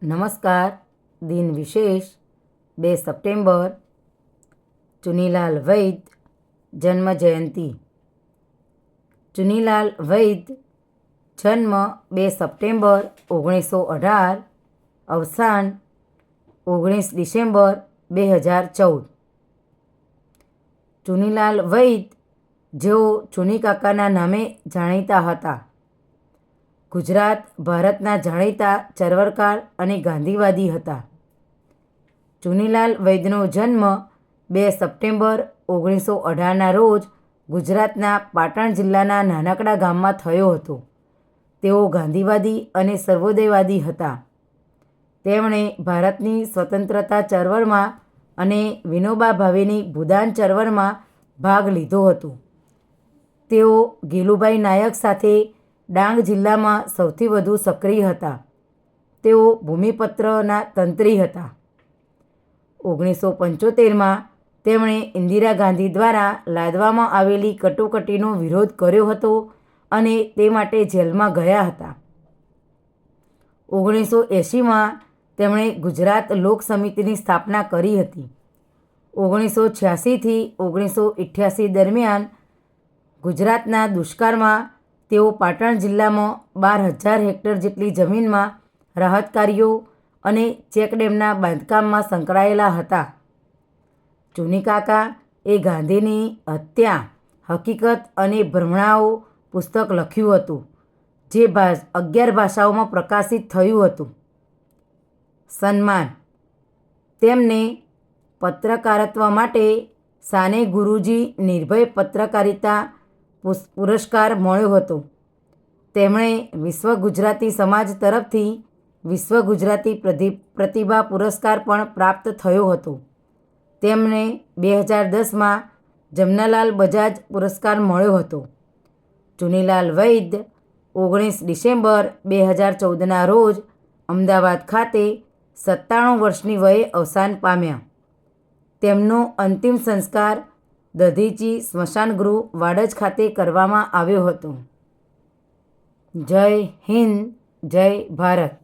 નમસ્કાર. દિન વિશેષ 2 સપ્ટેમ્બર ચુનીલાલ વૈદ જન્મ જયંતિ. ચુનીલાલ વૈદ જન્મ 2 સપ્ટેમ્બર 1918, અવસાન 19 ડિસેમ્બર 2014. ચુનીલાલ વૈદ જેઓ ચુની કાકાના નામે જાણીતા હતા, ગુજરાત ભારતના જાણીતા ચળવળકાર અને ગાંધીવાદી હતા. ચુનીલાલ વૈદનો જન્મ 2 સપ્ટેમ્બર 1918ના રોજ ગુજરાતના પાટણ જિલ્લાના નાનકડા ગામમાં થયો હતો. તેઓ ગાંધીવાદી અને સર્વોદયવાદી હતા. તેમણે ભારતની સ્વતંત્રતા ચળવળમાં અને વિનોબા ભાવેની ભૂદાન ચળવળમાં ભાગ લીધો હતો. તેઓ ગેલુભાઈ નાયક સાથે ડાંગ જિલ્લામાં સૌથી વધુ સક્રિય હતા. તેઓ ભૂમિપત્રના તંત્રી હતા. 1975માં તેમણે ઇન્દિરા ગાંધી દ્વારા લાદવામાં આવેલી કટોકટીનો વિરોધ કર્યો હતો અને તે માટે જેલમાં ગયા હતા. 1980માં તેમણે ગુજરાત લોક સમિતિની સ્થાપના કરી હતી. 1986થી 1988 દરમિયાન ગુજરાતના દુષ્કાળમાં તેઓ પાટણ જિલ્લામાં 12,000 હેક્ટર જેટલી જમીનમાં રાહત કાર્યો અને ચેકડેમના બાંધકામમાં સંકળાયેલા હતા. ચુની કાકા એ ગાંધીની હત્યા, હકીકત અને ભ્રમણાઓ પુસ્તક લખ્યું હતું, જે 11 ભાષાઓમાં પ્રકાશિત થયું હતું. સન્માન: તેમને પત્રકારત્વ માટે સાને ગુરુજી નિર્ભય પત્રકારિતા પુરસ્કાર મળ્યો હતો. તેમણે વિશ્વ ગુજરાતી સમાજ તરફથી વિશ્વ ગુજરાતી પ્રતિભા પુરસ્કાર પણ પ્રાપ્ત થયો હતો. તેમને 2010માં જમનાલાલ બજાજ પુરસ્કાર મળ્યો હતો. ચુનીલાલ વૈદ 19 ડિસેમ્બર 2014ના રોજ અમદાવાદ ખાતે 97 વર્ષની વયે અવસાન પામ્યા. તેમનો અંતિમ સંસ્કાર દધીચી સ્મશાન ગૃહ, વાડજ ખાતે કરવામાં આવ્યો હતો. જય હિન્દ, જય ભારત.